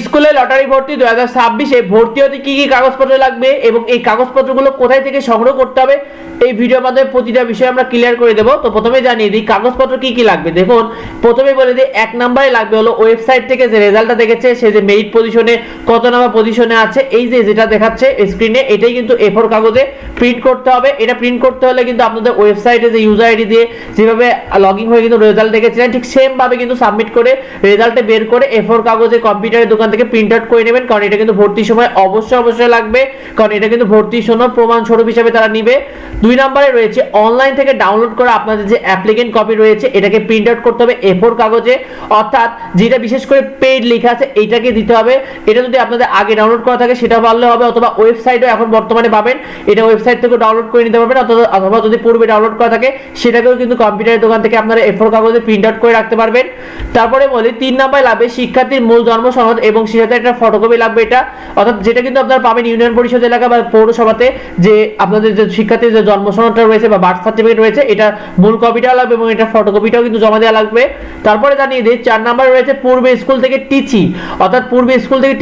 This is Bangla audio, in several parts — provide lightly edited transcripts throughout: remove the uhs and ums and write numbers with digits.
স্কুলে লটারি ভর্তি 2026 ভর্তি হতে কি কি কাগজপত্র লাগবে এবং এই কাগজপত্রগুলো কোথায় থেকে সংগ্রহ করতে হবে এই ভিডিওর মাধ্যমে প্রতিটা বিষয় আমরা ক্লিয়ার করে দেব। তো প্রথমে জানিয়ে দিই কাগজপত্র কি কি লাগবে। দেখুন প্রথমে বলে দিই, এক নম্বরে লাগবে হলো ওয়েবসাইট থেকে যে রেজাল্টটা দেখেছে সে যে মেরিট পজিশনে কত নাম্বার পজিশনে আছে, এই যে যেটা দেখাচ্ছে স্ক্রিনে এটাই কিন্তু A4 কাগজে প্রিন্ট করতে হবে। এটা প্রিন্ট করতে হলে কিন্তু আপনাদের ওয়েবসাইটে যে ইউজার আইডি দিয়ে যেভাবে লগইন হয়ে কিন্তু রেজাল্ট দেখেছিলেন ঠিক সেম ভাবে কিন্তু সাবমিট করে রেজাল্টে বের করে A4 কাগজে কম্পিউটারের দোকান থেকে প্রিন্ট আউট করে নেবেন, কারণ এটা কিন্তু ভর্তির সময় অবশ্যই লাগবে, কারণ এটা কিন্তু ভর্তির সনদ প্রমাণ স্বরূপ হিসেবে তারা নিবে। দুই নম্বরে রয়েছে অনলাইন থেকে ডাউনলোড করা আপনাদের যে অ্যাপ্লিকেন্ট কপি রয়েছে এটাকে প্রিন্ট আউট করতে হবে A4 কাগজে, অর্থাৎ যেটা বিশেষ করে পেইড লেখা আছে এইটাকে দিতে হবে। এটা যদি আপনাদের আগে ডাউনলোড করা থাকে সেটা পারলে হবে, অথবা ওয়েবসাইটও এখন বর্তমানে পাবেন, এটা ওয়েবসাইট থেকে ডাউনলোড করে নিতে পারবেন, অথবা যদি পূর্বে ডাউনলোড করা থাকে সেটাকেও কিন্তু কম্পিউটারের দোকান থেকে আপনারা A4 কাগজে প্রিন্ট আউট করে রাখতে পারবেন। তারপরে বলি 3 নম্বরে লাগবে শিক্ষার্থীর মূল জন্ম সনদ এবং সাথে একটা ফটোকপি লাগবে। এটা অর্থাৎ যেটা কিন্তু আপনারা পাবেন ইউনিয়ন পরিষদ এলাকা বা পৌরসভাতে, যে আপনাদের যে শিক্ষার্থীর যে জন্ম সনদটা রয়েছে বা বার্থ সার্টিফিকেট রয়েছে এটা মূল কপিটাও লাগবে এবং এটা ফটোকপিটাও কিন্তু জমা দেওয়া লাগবে। তারপরে জানিয়ে দিই 4 নম্বরে রয়েছে পূর্বে স্কুল থেকে টিসি, অর্থাৎ পূর্বে স্কুল থেকে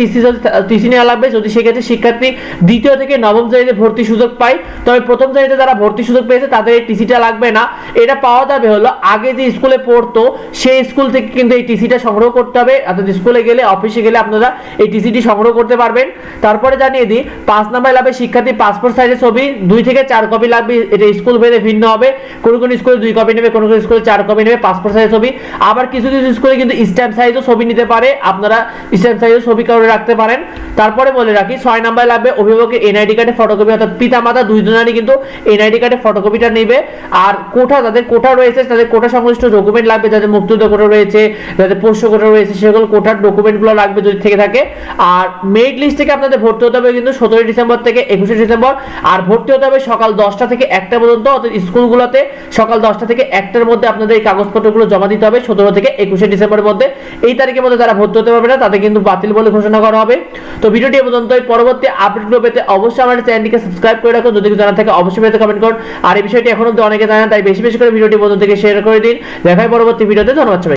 টিসি নেওয়া লাগবে যদি সেক্ষেত্রে শিক্ষার্থী দ্বিতীয় থেকে নবম শ্রেণীতে ভর্তি সুযোগ পায়। তবে প্রথম শ্রেণীতে যারা ভর্তি সুযোগ পেয়েছে তাদের এই টিসিটা লাগবে না। এটা পাওয়া যাবে হলো আগে যে স্কুলে পড়তো সেই স্কুল থেকে কিন্তু এই টিসিটা সংগ্রহ করতে হবে, অর্থাৎ স্কুলে গেলে অফিসে গেলে আপনারা এই টিসিটি সংগ্রহ করতে পারবেন। তারপরে জানিয়ে দিই 5 নম্বরে লাগবে শিক্ষার্থী পাসপোর্ট সাইজের ছবি 2 থেকে 4 কপি লাগবে। এটা স্কুল ভেদে ভিন্ন হবে, কোন কোন স্কুলে 2 কপি নেবে, কোন কোন স্কুলে 4 কপি নেবে পাসপোর্ট সাইজের ছবি। আবার কিছু কিছু স্কুলে কিন্তু স্ট্যাম্প সাইজও ছবি নিতে পারে, আপনারা স্ট্যাম্প সাইজের ছবি করে রাখতে পারেন। তারপরে বলে রাখি 6 নম্বরে লাগবে অভিভাবকের এনআইডি কার্ডের ফটোকপি, অর্থাৎ পিতা মাতা দুইজনেরই কিন্তু এনআইডি কার্ডের ফটোকপিটা নেবে। আর কোটা, যাদের কোটা রয়েছে তাদের কোটা সংশ্লিষ্ট ডকুমেন্ট লাগবে, যাদের মুক্তিযোদ্ধা কোটা রয়েছে, যাদের পোষ্য কোটা রয়েছে সেগুলো কোটার ডকুমেন্টগুলো লাগবে যদি থেকে থাকে। আর মেরিট লিস্ট থেকে আপনাদের ভর্তি হতে হবে কিন্তু 17 ডিসেম্বর থেকে 21 ডিসেম্বর, আর ভর্তি হতে হবে সকাল 10টা থেকে 1টা পর্যন্ত, অর্থাৎ স্কুলগুলোতে সকাল 10টা থেকে 1টার মধ্যে আপনাদের এই কাগজপত্রগুলো জমা দিতে হবে 17 থেকে 21 ডিসেম্বরের মধ্যে। এই তারিখের মধ্যে যারা ভর্তি হতে পারবে না তাদের কিন্তু বাতিল বলে ঘোষণা করা হবে। তো ভিডিওটি এ পর্যন্তই, পরবর্তী আপডেটগুলো পেতে অবশ্যই আমাদের চ্যানেলটিকে সাবস্ক্রাইব করে রাখুন, যদি জানা থাকে অবশ্যই পেতে কমেন্ট করুন। আর এই বিষয়টি এখনো অনেকে জানেন, তাই বেশি বেশি করে ভিডিওটি বন্ধু থেকে শেয়ার করে দিন। দেখাই পরবর্তী ভিডিওতে, ধন্যবাদ সবাইকে।